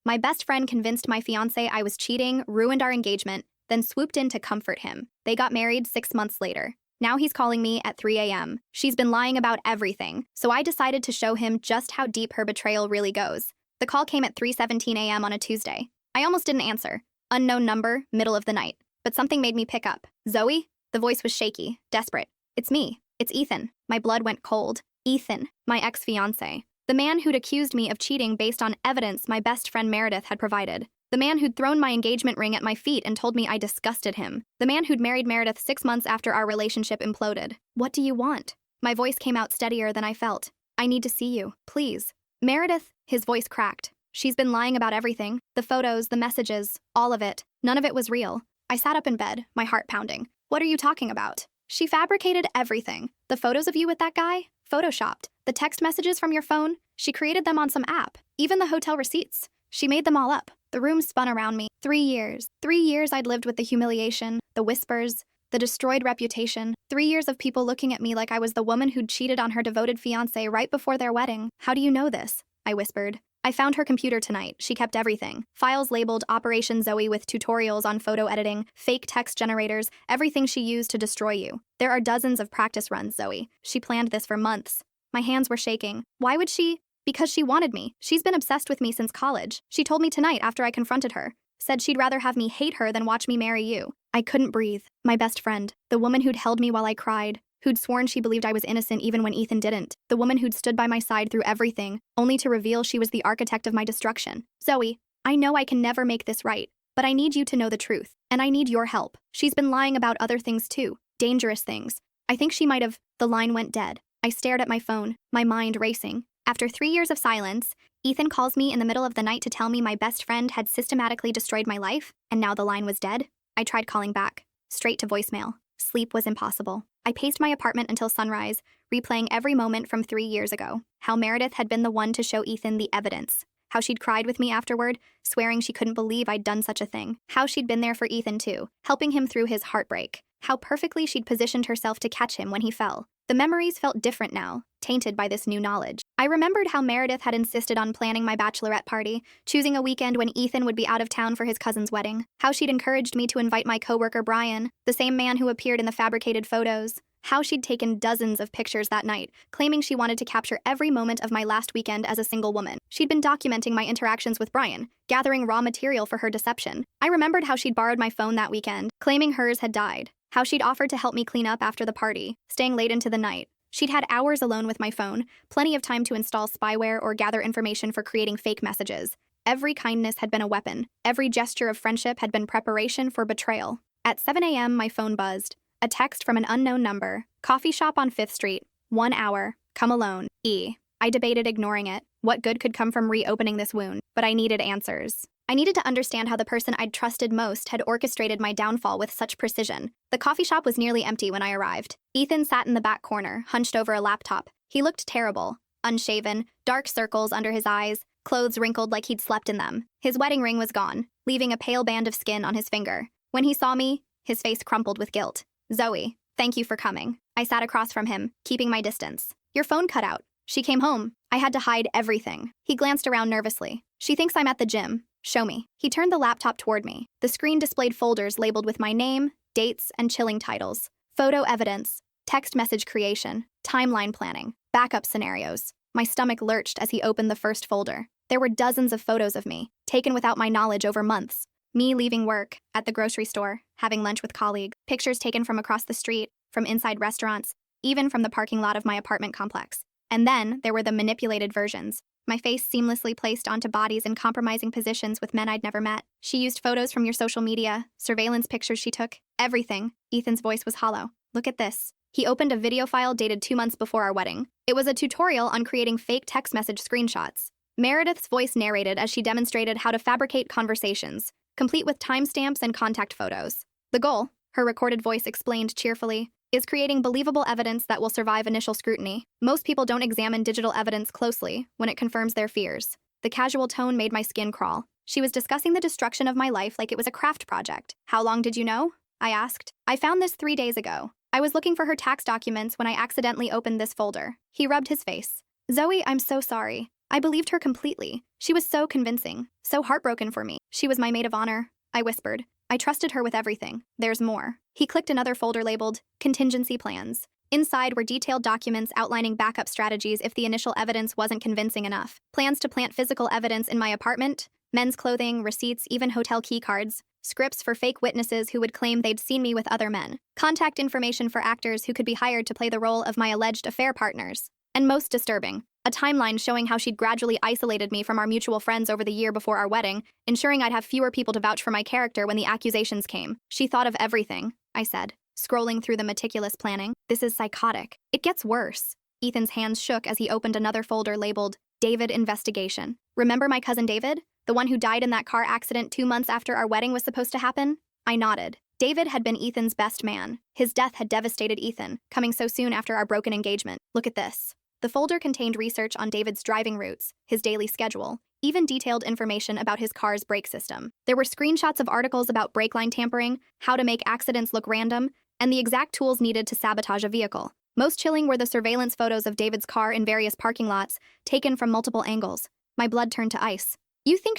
My best friend convinced my fiancé I was cheating, ruined our engagement, then swooped in to comfort him. They got married 6 months later. Now he's calling me at 3 a.m. She's been lying about everything, so I decided to show him just how deep her betrayal really goes. The call came at 3:17 a.m. on a Tuesday. I almost didn't answer. Unknown number, middle of the night. But something made me pick up. Zoe? The voice was shaky, desperate. It's me. It's Ethan. My blood went cold. Ethan, my ex-fiancé. The man who'd accused me of cheating based on evidence my best friend Meredith had provided. The man who'd thrown my engagement ring at my feet and told me I disgusted him. The man who'd married Meredith 6 months after our relationship imploded. What do you want? My voice came out steadier than I felt. I need to see you, please. Meredith, his voice cracked. She's been lying about everything. The photos, the messages, all of it. None of it was real. I sat up in bed, my heart pounding. What are you talking about? She fabricated everything. The photos of you with that guy? Photoshopped. The text messages from your phone? She created them on some app. Even the hotel receipts. She made them all up. The room spun around me. 3 years. 3 years I'd lived with the humiliation, the whispers, the destroyed reputation. 3 years of people looking at me like I was the woman who'd cheated on her devoted fiancé right before their wedding. How do you know this? I whispered. I found her computer tonight. She kept everything. Files labeled Operation Zoe with tutorials on photo editing, fake text generators, everything she used to destroy you. There are dozens of practice runs, Zoe. She planned this for months. My hands were shaking. Why would she? Because she wanted me. She's been obsessed with me since college. She told me tonight after I confronted her. Said she'd rather have me hate her than watch me marry you. I couldn't breathe. My best friend, the woman who'd held me while I cried, who'd sworn she believed I was innocent even when Ethan didn't, the woman who'd stood by my side through everything, only to reveal she was the architect of my destruction. Zoe, I know I can never make this right, but I need you to know the truth, and I need your help. She's been lying about other things too, dangerous things. I think she might have. The line went dead. I stared at my phone, my mind racing. After 3 years of silence, Ethan calls me in the middle of the night to tell me my best friend had systematically destroyed my life, and now the line was dead. I tried calling back, straight to voicemail. Sleep was impossible. I paced my apartment until sunrise, replaying every moment from 3 years ago. How Meredith had been the one to show Ethan the evidence. How she'd cried with me afterward, swearing she couldn't believe I'd done such a thing. How she'd been there for Ethan too, helping him through his heartbreak. How perfectly she'd positioned herself to catch him when he fell. The memories felt different now, tainted by this new knowledge. I remembered how Meredith had insisted on planning my bachelorette party, choosing a weekend when Ethan would be out of town for his cousin's wedding. How she'd encouraged me to invite my coworker Brian, the same man who appeared in the fabricated photos. How she'd taken dozens of pictures that night, claiming she wanted to capture every moment of my last weekend as a single woman. She'd been documenting my interactions with Brian, gathering raw material for her deception. I remembered how she'd borrowed my phone that weekend, claiming hers had died. How she'd offered to help me clean up after the party, staying late into the night. She'd had hours alone with my phone, plenty of time to install spyware or gather information for creating fake messages. Every kindness had been a weapon. Every gesture of friendship had been preparation for betrayal. At 7 a.m., my phone buzzed. A text from an unknown number. Coffee shop on 5th Street. 1 hour. Come alone. E. I debated ignoring it. What good could come from reopening this wound? But I needed answers. I needed to understand how the person I'd trusted most had orchestrated my downfall with such precision. The coffee shop was nearly empty when I arrived. Ethan sat in the back corner, hunched over a laptop. He looked terrible. Unshaven, dark circles under his eyes, clothes wrinkled like he'd slept in them. His wedding ring was gone, leaving a pale band of skin on his finger. When he saw me, his face crumpled with guilt. Zoe, thank you for coming. I sat across from him, keeping my distance. Your phone cut out. She came home. I had to hide everything. He glanced around nervously. She thinks I'm at the gym. Show me. He turned the laptop toward me. The screen displayed folders labeled with my name, dates, and chilling titles. Photo evidence, text message creation, timeline planning, backup scenarios. My stomach lurched as he opened the first folder. There were dozens of photos of me, taken without my knowledge over months. Me leaving work, at the grocery store, having lunch with colleagues, pictures taken from across the street, from inside restaurants, even from the parking lot of my apartment complex. And then there were the manipulated versions. My face seamlessly placed onto bodies in compromising positions with men I'd never met. She used photos from your social media, surveillance pictures she took, everything. Ethan's voice was hollow. Look at this. He opened a video file dated 2 months before our wedding. It was a tutorial on creating fake text message screenshots. Meredith's voice narrated as she demonstrated how to fabricate conversations, complete with timestamps and contact photos. The goal, her recorded voice explained cheerfully, is creating believable evidence that will survive initial scrutiny. Most people don't examine digital evidence closely when it confirms their fears. The casual tone made my skin crawl. She was discussing the destruction of my life like it was a craft project. How long did you know? I asked. I found this 3 days ago. I was looking for her tax documents when I accidentally opened this folder. He rubbed his face. Zoe, I'm so sorry. I believed her completely. She was so convincing, so heartbroken for me. She was my maid of honor, I whispered. I trusted her with everything. There's more. He clicked another folder labeled Contingency Plans. Inside were detailed documents outlining backup strategies if the initial evidence wasn't convincing enough. Plans to plant physical evidence in my apartment, men's clothing, receipts, even hotel key cards. Scripts for fake witnesses who would claim they'd seen me with other men. Contact information for actors who could be hired to play the role of my alleged affair partners. And most disturbing, a timeline showing how she'd gradually isolated me from our mutual friends over the year before our wedding, ensuring I'd have fewer people to vouch for my character when the accusations came. She thought of everything, I said, scrolling through the meticulous planning. This is psychotic. It gets worse. Ethan's hands shook as he opened another folder labeled David Investigation. Remember my cousin David? The one who died in that car accident 2 months after our wedding was supposed to happen? I nodded. David had been Ethan's best man. His death had devastated Ethan, coming so soon after our broken engagement. Look at this. The folder contained research on David's driving routes, his daily schedule, even detailed information about his car's brake system. There were screenshots of articles about brake line tampering, how to make accidents look random, and the exact tools needed to sabotage a vehicle. Most chilling were the surveillance photos of David's car in various parking lots, taken from multiple angles. My blood turned to ice. You think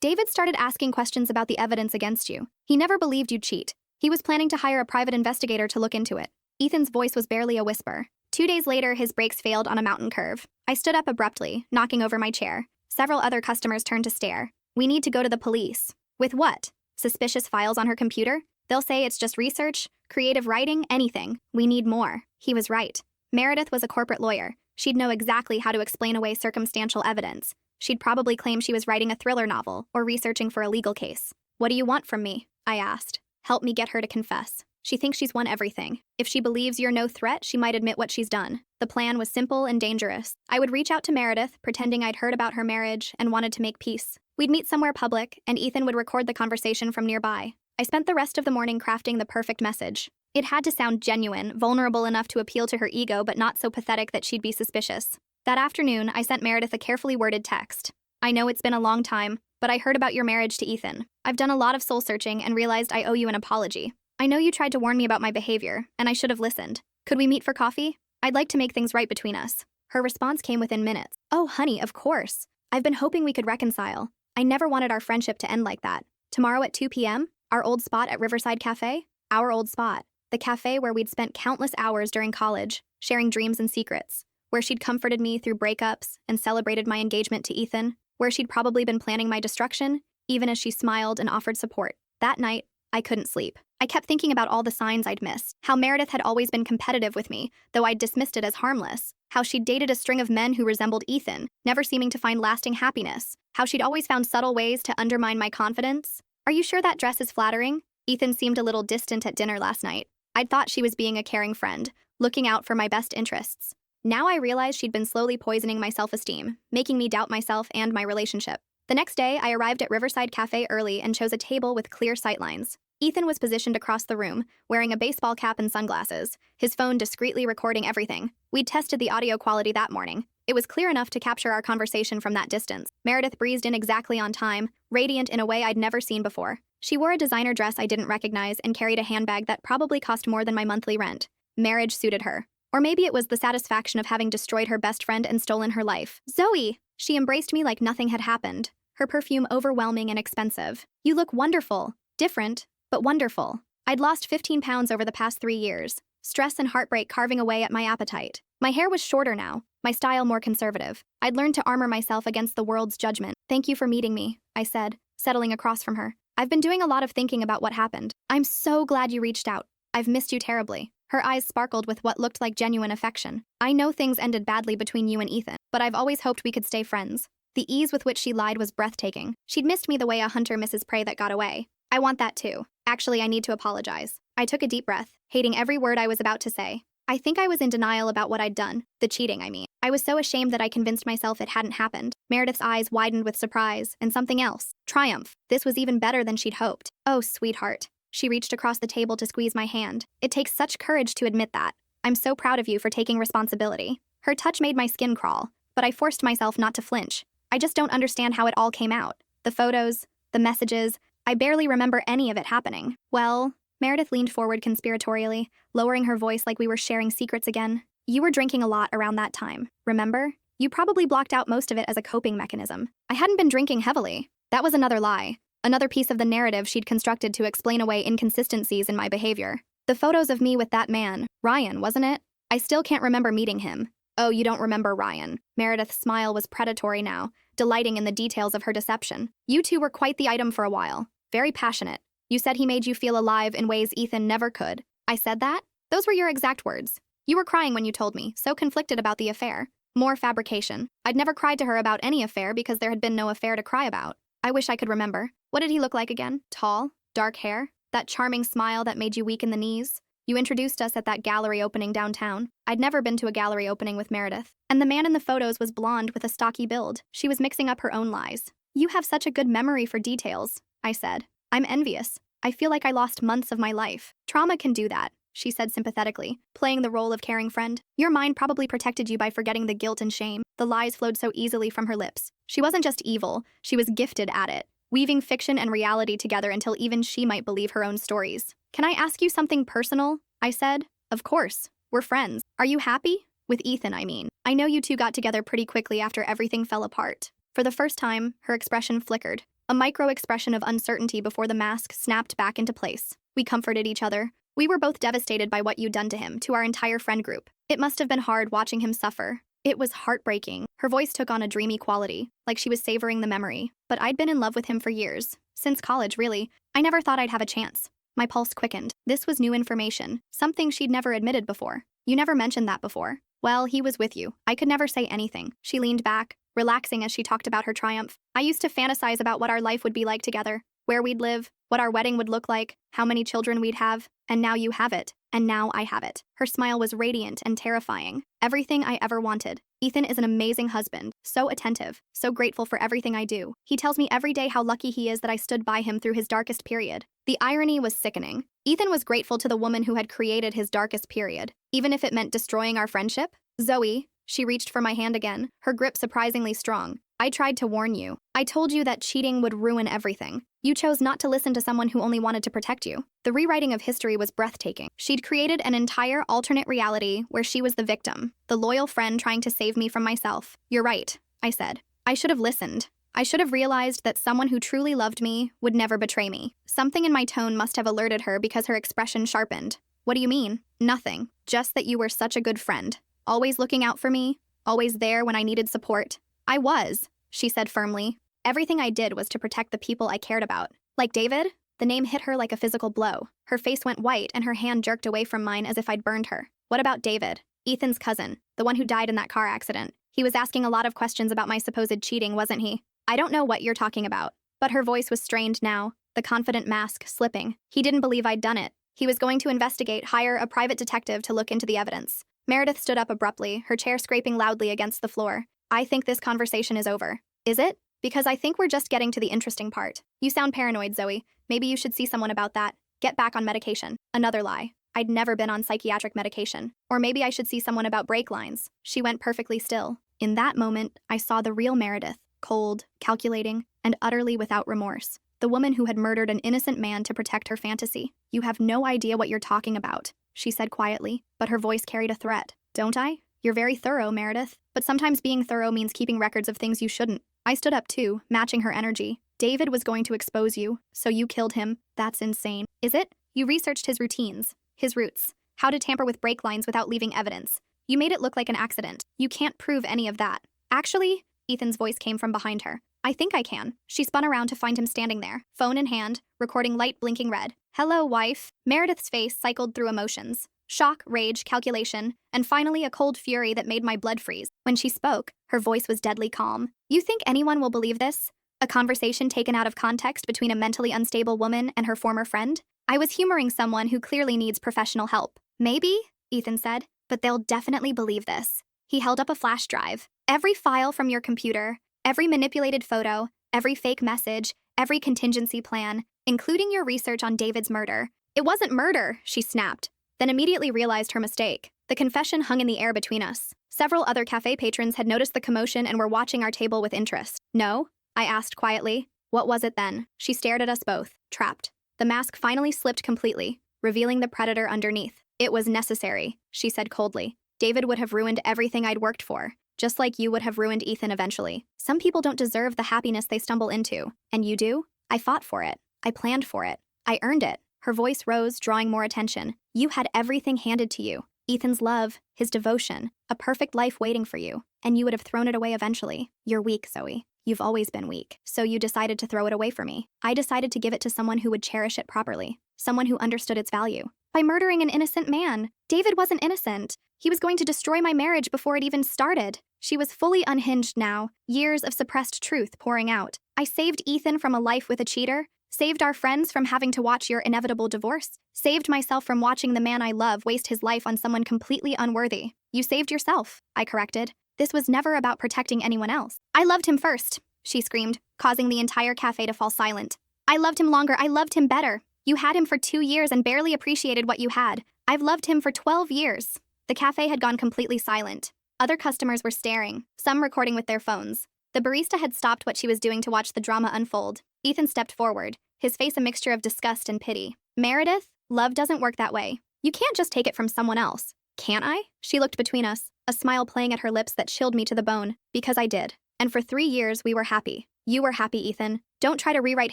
David started asking questions about the evidence against you. He never believed you'd cheat. He was planning to hire a private investigator to look into it. Ethan's voice was barely a whisper. 2 days later, his brakes failed on a mountain curve. I stood up abruptly, knocking over my chair. Several other customers turned to stare. We need to go to the police. With what? Suspicious files on her computer? They'll say it's just research, creative writing, anything. We need more. He was right. Meredith was a corporate lawyer. She'd know exactly how to explain away circumstantial evidence. She'd probably claim she was writing a thriller novel or researching for a legal case. What do you want from me? I asked. Help me get her to confess. She thinks she's won everything. If she believes you're no threat, she might admit what she's done. The plan was simple and dangerous. I would reach out to Meredith, pretending I'd heard about her marriage and wanted to make peace. We'd meet somewhere public, and Ethan would record the conversation from nearby. I spent the rest of the morning crafting the perfect message. It had to sound genuine, vulnerable enough to appeal to her ego, but not so pathetic that she'd be suspicious. That afternoon, I sent Meredith a carefully worded text. I know it's been a long time, but I heard about your marriage to Ethan. I've done a lot of soul-searching and realized I owe you an apology. I know you tried to warn me about my behavior, and I should have listened. Could we meet for coffee? I'd like to make things right between us. Her response came within minutes. Oh, honey, of course. I've been hoping we could reconcile. I never wanted our friendship to end like that. Tomorrow at 2 p.m., our old spot at Riverside Cafe? Our old spot. The cafe where we'd spent countless hours during college, sharing dreams and secrets. Where she'd comforted me through breakups and celebrated my engagement to Ethan. Where she'd probably been planning my destruction, even as she smiled and offered support. That night, I couldn't sleep. I kept thinking about all the signs I'd missed. How Meredith had always been competitive with me, though I'd dismissed it as harmless. How she'd dated a string of men who resembled Ethan, never seeming to find lasting happiness. How she'd always found subtle ways to undermine my confidence. Are you sure that dress is flattering? Ethan seemed a little distant at dinner last night. I'd thought she was being a caring friend, looking out for my best interests. Now I realized she'd been slowly poisoning my self-esteem, making me doubt myself and my relationship. The next day, I arrived at Riverside Cafe early and chose a table with clear sightlines. Ethan was positioned across the room, wearing a baseball cap and sunglasses, his phone discreetly recording everything. We'd tested the audio quality that morning. It was clear enough to capture our conversation from that distance. Meredith breezed in exactly on time, radiant in a way I'd never seen before. She wore a designer dress I didn't recognize and carried a handbag that probably cost more than my monthly rent. Marriage suited her. Or maybe it was the satisfaction of having destroyed her best friend and stolen her life. Zoe! She embraced me like nothing had happened, her perfume overwhelming and expensive. You look wonderful. Different, but wonderful. I'd lost 15 pounds over the past 3 years, stress and heartbreak carving away at my appetite. My hair was shorter now, my style more conservative. I'd learned to armor myself against the world's judgment. Thank you for meeting me, I said, settling across from her. I've been doing a lot of thinking about what happened. I'm so glad you reached out. I've missed you terribly. Her eyes sparkled with what looked like genuine affection. I know things ended badly between you and Ethan, but I've always hoped we could stay friends. The ease with which she lied was breathtaking. She'd missed me the way a hunter misses prey that got away. I want that too. Actually, I need to apologize. I took a deep breath, hating every word I was about to say. I think I was in denial about what I'd done. The cheating, I mean. I was so ashamed that I convinced myself it hadn't happened. Meredith's eyes widened with surprise, and something else. Triumph. This was even better than she'd hoped. Oh, sweetheart. She reached across the table to squeeze my hand. It takes such courage to admit that. I'm so proud of you for taking responsibility. Her touch made my skin crawl, but I forced myself not to flinch. I just don't understand how it all came out. The photos, the messages, I barely remember any of it happening. Well, Meredith leaned forward conspiratorially, lowering her voice like we were sharing secrets again. You were drinking a lot around that time, remember? You probably blocked out most of it as a coping mechanism. I hadn't been drinking heavily. That was another lie. Another piece of the narrative she'd constructed to explain away inconsistencies in my behavior. The photos of me with that man, Ryan, wasn't it? I still can't remember meeting him. Oh, you don't remember Ryan. Meredith's smile was predatory now, delighting in the details of her deception. You two were quite the item for a while. Very passionate. You said he made you feel alive in ways Ethan never could. I said that? Those were your exact words. You were crying when you told me, so conflicted about the affair. More fabrication. I'd never cried to her about any affair because there had been no affair to cry about. I wish I could remember. What did he look like again? Tall? Dark hair? That charming smile that made you weak in the knees? You introduced us at that gallery opening downtown. I'd never been to a gallery opening with Meredith. And the man in the photos was blonde with a stocky build. She was mixing up her own lies. You have such a good memory for details, I said. I'm envious. I feel like I lost months of my life. Trauma can do that, she said sympathetically, playing the role of caring friend. Your mind probably protected you by forgetting the guilt and shame. The lies flowed so easily from her lips. She wasn't just evil, she was gifted at it, weaving fiction and reality together until even she might believe her own stories. Can I ask you something personal? I said. Of course. We're friends. Are you happy? With Ethan, I mean. I know you two got together pretty quickly after everything fell apart. For the first time, her expression flickered. A micro-expression of uncertainty before the mask snapped back into place. We comforted each other. We were both devastated by what you'd done to him, to our entire friend group. It must have been hard watching him suffer. It was heartbreaking. Her voice took on a dreamy quality, like she was savoring the memory. But I'd been in love with him for years. Since college, really. I never thought I'd have a chance. My pulse quickened. This was new information, something she'd never admitted before. You never mentioned that before. Well, he was with you. I could never say anything. She leaned back, relaxing as she talked about her triumph. I used to fantasize about what our life would be like together, where we'd live, what our wedding would look like, how many children we'd have, and now you have it, and now I have it. Her smile was radiant and terrifying. Everything I ever wanted. Ethan is an amazing husband, so attentive, so grateful for everything I do. He tells me every day how lucky he is that I stood by him through his darkest period. The irony was sickening. Ethan was grateful to the woman who had created his darkest period, even if it meant destroying our friendship. Zoe, she reached for my hand again, her grip surprisingly strong. I tried to warn you. I told you that cheating would ruin everything. You chose not to listen to someone who only wanted to protect you. The rewriting of history was breathtaking. She'd created an entire alternate reality where she was the victim, the loyal friend trying to save me from myself. You're right, I said. I should have listened. I should have realized that someone who truly loved me would never betray me. Something in my tone must have alerted her because her expression sharpened. What do you mean? Nothing. Just that you were such a good friend. Always looking out for me, always there when I needed support. I was, she said firmly. Everything I did was to protect the people I cared about. Like David? The name hit her like a physical blow. Her face went white and her hand jerked away from mine as if I'd burned her. What about David? Ethan's cousin, the one who died in that car accident. He was asking a lot of questions about my supposed cheating, wasn't he? I don't know what you're talking about. But her voice was strained now, the confident mask slipping. He didn't believe I'd done it. He was going to investigate, hire a private detective to look into the evidence. Meredith stood up abruptly, her chair scraping loudly against the floor. I think this conversation is over. Is it? Because I think we're just getting to the interesting part. You sound paranoid, Zoe. Maybe you should see someone about that. Get back on medication. Another lie. I'd never been on psychiatric medication. Or maybe I should see someone about break lines. She went perfectly still. In that moment, I saw the real Meredith, cold, calculating, and utterly without remorse. The woman who had murdered an innocent man to protect her fantasy. You have no idea what you're talking about, she said quietly, but her voice carried a threat. Don't I? You're very thorough, Meredith. But sometimes being thorough means keeping records of things you shouldn't. I stood up too, matching her energy. David was going to expose you, so you killed him. That's insane. Is it? You researched his routines, his roots, how to tamper with brake lines without leaving evidence. You made it look like an accident. You can't prove any of that. Actually, Ethan's voice came from behind her. I think I can. She spun around to find him standing there, phone in hand, recording light blinking red. Hello, wife. Meredith's face cycled through emotions. Shock, rage, calculation, and finally a cold fury that made my blood freeze. When she spoke, her voice was deadly calm. You think anyone will believe this? A conversation taken out of context between a mentally unstable woman and her former friend? I was humoring someone who clearly needs professional help. Maybe, Ethan said, but they'll definitely believe this. He held up a flash drive. Every file from your computer, every manipulated photo, every fake message, every contingency plan, including your research on David's murder. It wasn't murder, she snapped, then immediately realized her mistake. The confession hung in the air between us. Several other cafe patrons had noticed the commotion and were watching our table with interest. No? I asked quietly. What was it then? She stared at us both, trapped. The mask finally slipped completely, revealing the predator underneath. It was necessary, she said coldly. David would have ruined everything I'd worked for. just like you would have ruined Ethan eventually. Some people don't deserve the happiness they stumble into, and you do? I fought for it. I planned for it. I earned it. Her voice rose, drawing more attention. You had everything handed to you. Ethan's love, his devotion, a perfect life waiting for you, and you would have thrown it away eventually. You're weak, Zoe. You've always been weak. So you decided to throw it away for me. I decided to give it to someone who would cherish it properly, someone who understood its value. By murdering an innocent man. David wasn't innocent. He was going to destroy my marriage before it even started. She was fully unhinged now, years of suppressed truth pouring out. I saved Ethan from a life with a cheater, saved our friends from having to watch your inevitable divorce, saved myself from watching the man I love waste his life on someone completely unworthy. You saved yourself, I corrected. This was never about protecting anyone else. I loved him first, she screamed, causing the entire cafe to fall silent. I loved him longer. I loved him better. You had him for 2 years and barely appreciated what you had. I've loved him for 12 years. The cafe had gone completely silent. Other customers were staring, some recording with their phones. The barista had stopped what she was doing to watch the drama unfold. Ethan stepped forward, his face a mixture of disgust and pity. Meredith, love doesn't work that way. You can't just take it from someone else. Can't I? She looked between us, a smile playing at her lips that chilled me to the bone. Because I did. And for 3 years, we were happy. You were happy, Ethan. Don't try to rewrite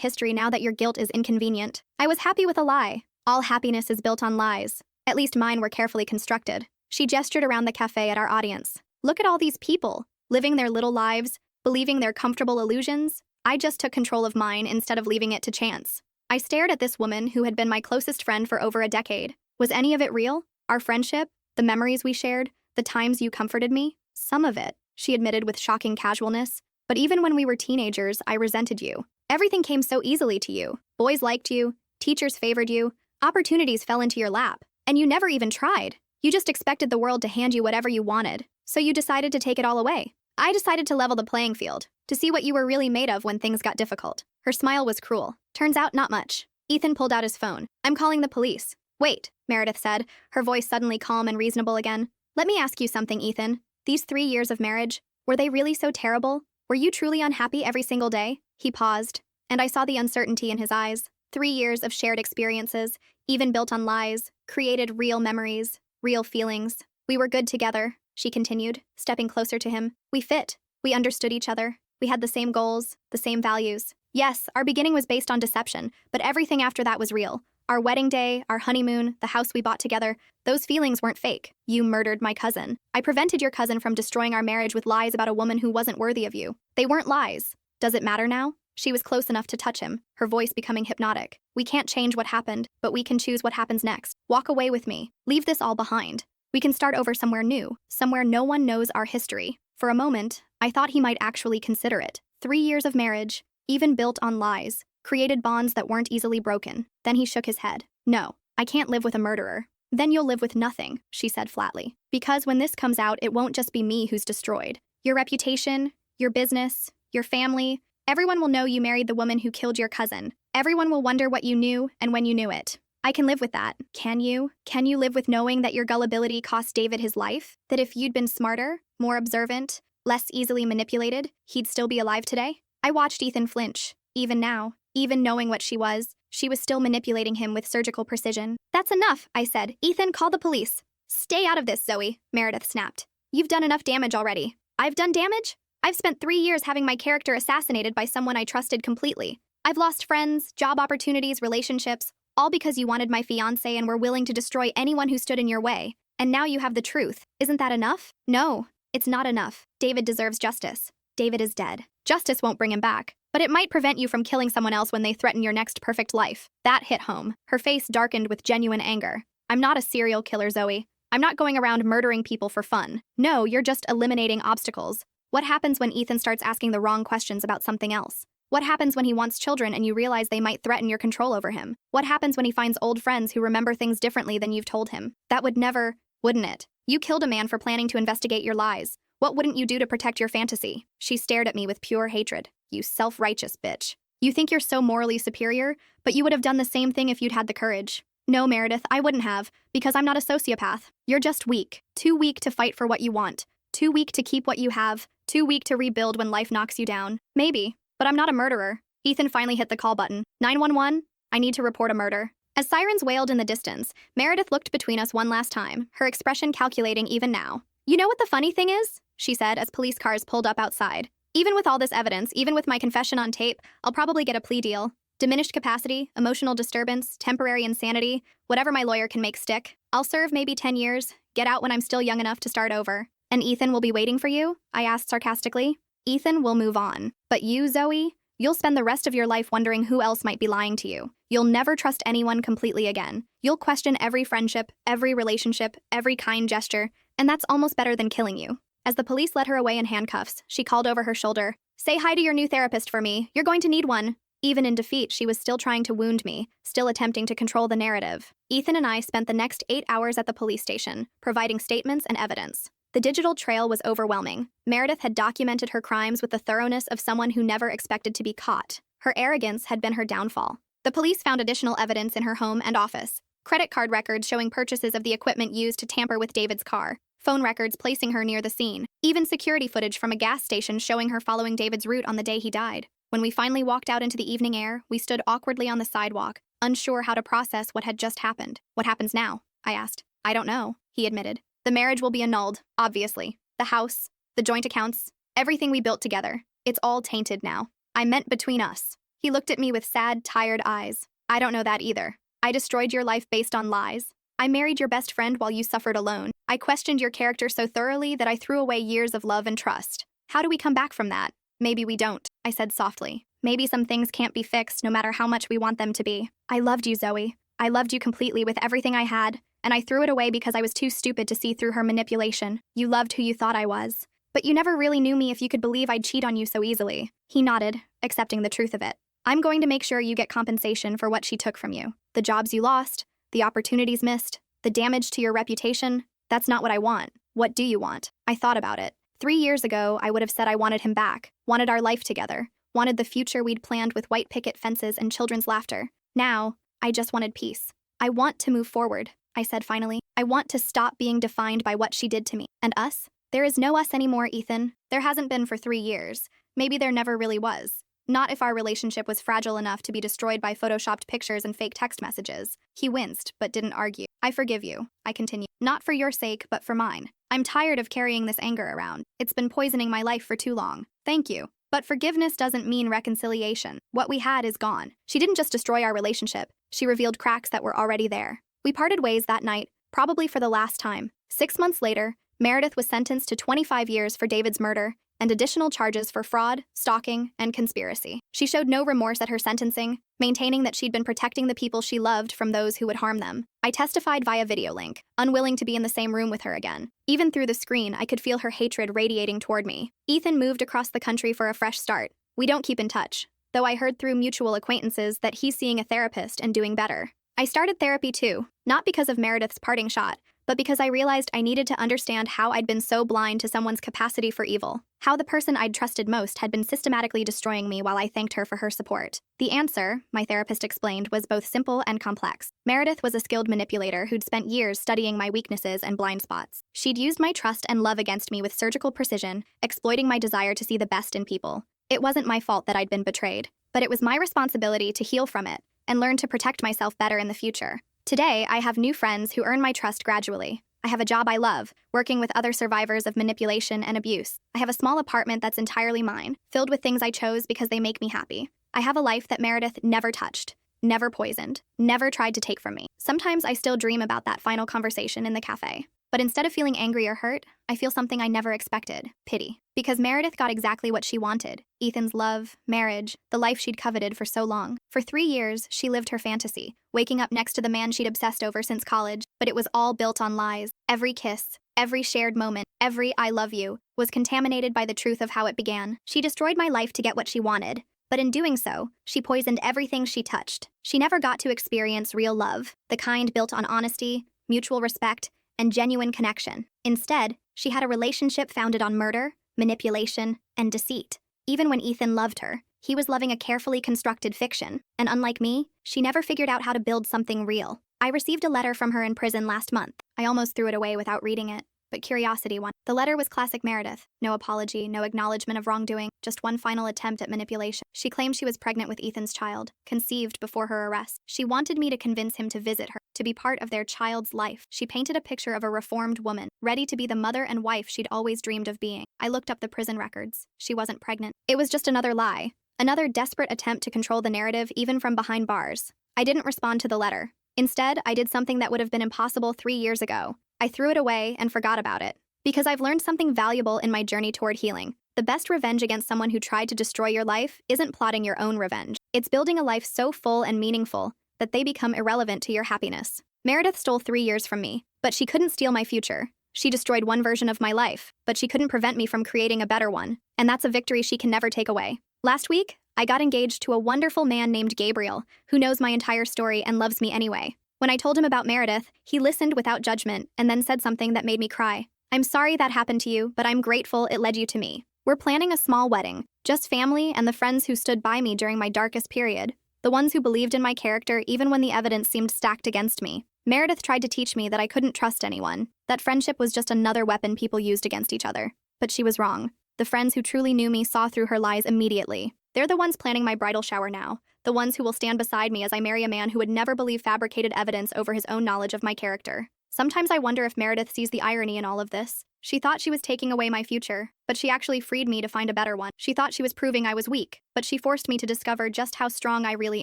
history now that your guilt is inconvenient. I was happy with a lie. All happiness is built on lies. At least mine were carefully constructed. She gestured around the cafe at our audience. Look at all these people, living their little lives, believing their comfortable illusions. I just took control of mine instead of leaving it to chance. I stared at this woman who had been my closest friend for over a decade. Was any of it real? Our friendship? The memories we shared? The times you comforted me? Some of it, she admitted with shocking casualness. But even when we were teenagers, I resented you. Everything came so easily to you. Boys liked you, teachers favored you, opportunities fell into your lap. And you never even tried. You just expected the world to hand you whatever you wanted. So you decided to take it all away. I decided to level the playing field, to see what you were really made of when things got difficult. Her smile was cruel. Turns out not much. Ethan pulled out his phone. I'm calling the police. Wait, Meredith said, her voice suddenly calm and reasonable again. Let me ask you something, Ethan. These 3 years of marriage, were they really so terrible? Were you truly unhappy every single day? He paused, and I saw the uncertainty in his eyes. 3 years of shared experiences, even built on lies, created real memories, real feelings. We were good together, she continued, stepping closer to him. We fit. We understood each other. We had the same goals, the same values. Yes, our beginning was based on deception, but everything after that was real. Our wedding day, our honeymoon, the house we bought together, those feelings weren't fake. You murdered my cousin. I prevented your cousin from destroying our marriage with lies about a woman who wasn't worthy of you. They weren't lies. Does it matter now? She was close enough to touch him, her voice becoming hypnotic. We can't change what happened, but we can choose what happens next. Walk away with me. Leave this all behind. We can start over somewhere new, somewhere no one knows our history. For a moment, I thought he might actually consider it. 3 years of marriage, even built on lies, created bonds that weren't easily broken. Then he shook his head. No, I can't live with a murderer. Then you'll live with nothing, she said flatly. Because when this comes out, it won't just be me who's destroyed. Your reputation, your business, your family, everyone will know you married the woman who killed your cousin. Everyone will wonder what you knew and when you knew it. I can live with that. Can you? Can you live with knowing that your gullibility cost David his life? That if you'd been smarter, more observant, less easily manipulated, he'd still be alive today? I watched Ethan flinch. Even now, even knowing what she was still manipulating him with surgical precision. That's enough, I said. Ethan, call the police. Stay out of this, Zoe, Meredith snapped. You've done enough damage already. I've done damage? I've spent 3 years having my character assassinated by someone I trusted completely. I've lost friends, job opportunities, relationships, all because you wanted my fiancé and were willing to destroy anyone who stood in your way. And now you have the truth. Isn't that enough? No, it's not enough. David deserves justice. David is dead. Justice won't bring him back. But it might prevent you from killing someone else when they threaten your next perfect life. That hit home. Her face darkened with genuine anger. I'm not a serial killer, Zoe. I'm not going around murdering people for fun. No, you're just eliminating obstacles. What happens when Ethan starts asking the wrong questions about something else? What happens when he wants children and you realize they might threaten your control over him? What happens when he finds old friends who remember things differently than you've told him? That would never, wouldn't it? You killed a man for planning to investigate your lies. What wouldn't you do to protect your fantasy? She stared at me with pure hatred. You self-righteous bitch. You think you're so morally superior, but you would have done the same thing if you'd had the courage. No, Meredith, I wouldn't have, because I'm not a sociopath. You're just weak. Too weak to fight for what you want. Too weak to keep what you have. Too weak to rebuild when life knocks you down. Maybe, but I'm not a murderer. Ethan finally hit the call button. 911? I need to report a murder. As sirens wailed in the distance, Meredith looked between us one last time, her expression calculating even now. You know what the funny thing is? She said as police cars pulled up outside. Even with all this evidence, even with my confession on tape, I'll probably get a plea deal. Diminished capacity, emotional disturbance, temporary insanity, whatever my lawyer can make stick. I'll serve maybe 10 years, get out when I'm still young enough to start over. And Ethan will be waiting for you? I asked sarcastically. Ethan will move on. But you, Zoe? You'll spend the rest of your life wondering who else might be lying to you. You'll never trust anyone completely again. You'll question every friendship, every relationship, every kind gesture, and that's almost better than killing you. As the police led her away in handcuffs, she called over her shoulder, "Say hi to your new therapist for me. You're going to need one." Even in defeat, she was still trying to wound me, still attempting to control the narrative. Ethan and I spent the next 8 hours at the police station, providing statements and evidence. The digital trail was overwhelming. Meredith had documented her crimes with the thoroughness of someone who never expected to be caught. Her arrogance had been her downfall. The police found additional evidence in her home and office. Credit card records showing purchases of the equipment used to tamper with David's car. Phone records placing her near the scene. Even security footage from a gas station showing her following David's route on the day he died. When we finally walked out into the evening air, we stood awkwardly on the sidewalk, unsure how to process what had just happened. "What happens now?" I asked. "I don't know," he admitted. "The marriage will be annulled, obviously. The house, the joint accounts, everything we built together. It's all tainted now. I meant between us." He looked at me with sad, tired eyes. "I don't know that either. I destroyed your life based on lies. I married your best friend while you suffered alone. I questioned your character so thoroughly that I threw away years of love and trust. How do we come back from that?" "Maybe we don't," I said softly. "Maybe some things can't be fixed no matter how much we want them to be. I loved you, Zoe. I loved you completely with everything I had, and I threw it away because I was too stupid to see through her manipulation. You loved who you thought I was. But you never really knew me if you could believe I'd cheat on you so easily." He nodded, accepting the truth of it. "I'm going to make sure you get compensation for what she took from you. The jobs you lost, the opportunities missed, the damage to your reputation. That's not what I want. What do you want?" I thought about it. 3 years ago, I would have said I wanted him back, wanted our life together, wanted the future we'd planned with white picket fences and children's laughter. Now, I just wanted peace. "I want to move forward," I said finally. "I want to stop being defined by what she did to me. And us? There is no us anymore, Ethan. There hasn't been for 3 years. Maybe there never really was. Not if our relationship was fragile enough to be destroyed by photoshopped pictures and fake text messages." He winced, but didn't argue. "I forgive you," I continued. "Not for your sake, but for mine. I'm tired of carrying this anger around. It's been poisoning my life for too long. Thank you. But forgiveness doesn't mean reconciliation. What we had is gone." She didn't just destroy our relationship. She revealed cracks that were already there. We parted ways that night, probably for the last time. 6 months later, Meredith was sentenced to 25 years for David's murder and additional charges for fraud, stalking, and conspiracy. She showed no remorse at her sentencing, maintaining that she'd been protecting the people she loved from those who would harm them. I testified via video link, unwilling to be in the same room with her again. Even through the screen, I could feel her hatred radiating toward me. Ethan moved across the country for a fresh start. We don't keep in touch, though I heard through mutual acquaintances that he's seeing a therapist and doing better. I started therapy too, not because of Meredith's parting shot, but because I realized I needed to understand how I'd been so blind to someone's capacity for evil, how the person I'd trusted most had been systematically destroying me while I thanked her for her support. The answer, my therapist explained, was both simple and complex. Meredith was a skilled manipulator who'd spent years studying my weaknesses and blind spots. She'd used my trust and love against me with surgical precision, exploiting my desire to see the best in people. It wasn't my fault that I'd been betrayed, but it was my responsibility to heal from it and learn to protect myself better in the future. Today, I have new friends who earn my trust gradually. I have a job I love, working with other survivors of manipulation and abuse. I have a small apartment that's entirely mine, filled with things I chose because they make me happy. I have a life that Meredith never touched, never poisoned, never tried to take from me. Sometimes I still dream about that final conversation in the cafe. But instead of feeling angry or hurt, I feel something I never expected: pity. Because Meredith got exactly what she wanted: Ethan's love, marriage, the life she'd coveted for so long. For 3 years, she lived her fantasy, waking up next to the man she'd obsessed over since college, but it was all built on lies. Every kiss, every shared moment, every "I love you" was contaminated by the truth of how it began. She destroyed my life to get what she wanted, but in doing so, she poisoned everything she touched. She never got to experience real love, the kind built on honesty, mutual respect, and genuine connection. Instead, she had a relationship founded on murder, manipulation, and deceit. Even when Ethan loved her, he was loving a carefully constructed fiction, and unlike me, she never figured out how to build something real. I received a letter from her in prison last month. I almost threw it away without reading it, but curiosity won. The letter was classic Meredith. No apology, no acknowledgement of wrongdoing, just one final attempt at manipulation. She claimed she was pregnant with Ethan's child, conceived before her arrest. She wanted me to convince him to visit her, to be part of their child's life. She painted a picture of a reformed woman, ready to be the mother and wife she'd always dreamed of being. I looked up the prison records. She wasn't pregnant. It was just another lie. Another desperate attempt to control the narrative even from behind bars. I didn't respond to the letter. Instead, I did something that would have been impossible 3 years ago. I threw it away and forgot about it. Because I've learned something valuable in my journey toward healing. The best revenge against someone who tried to destroy your life isn't plotting your own revenge. It's building a life so full and meaningful that they become irrelevant to your happiness. Meredith stole 3 years from me, but she couldn't steal my future. She destroyed one version of my life, but she couldn't prevent me from creating a better one. And that's a victory she can never take away. Last week, I got engaged to a wonderful man named Gabriel, who knows my entire story and loves me anyway. When I told him about Meredith, he listened without judgment and then said something that made me cry. I'm sorry that happened to you, but I'm grateful it led you to me. We're planning a small wedding, just family and the friends who stood by me during my darkest period, the ones who believed in my character even when the evidence seemed stacked against me. Meredith tried to teach me that I couldn't trust anyone, that friendship was just another weapon people used against each other. But she was wrong. The friends who truly knew me saw through her lies immediately. They're the ones planning my bridal shower now, the ones who will stand beside me as I marry a man who would never believe fabricated evidence over his own knowledge of my character. Sometimes I wonder if Meredith sees the irony in all of this. She thought she was taking away my future, but she actually freed me to find a better one. She thought she was proving I was weak, but she forced me to discover just how strong I really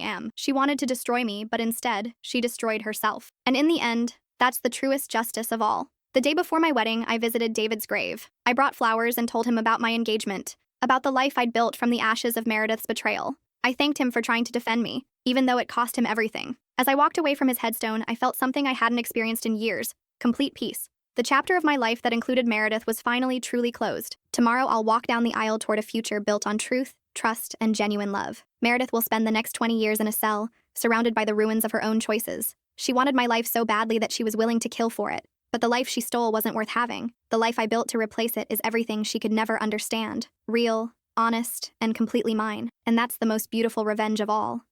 am. She wanted to destroy me, but instead, she destroyed herself. And in the end, that's the truest justice of all. The day before my wedding, I visited David's grave. I brought flowers and told him about my engagement, about the life I'd built from the ashes of Meredith's betrayal. I thanked him for trying to defend me, even though it cost him everything. As I walked away from his headstone, I felt something I hadn't experienced in years: complete peace. The chapter of my life that included Meredith was finally truly closed. Tomorrow I'll walk down the aisle toward a future built on truth, trust, and genuine love. Meredith will spend the next 20 years in a cell, surrounded by the ruins of her own choices. She wanted my life so badly that she was willing to kill for it. But the life she stole wasn't worth having. The life I built to replace it is everything she could never understand. Real, honest, and completely mine. And that's the most beautiful revenge of all.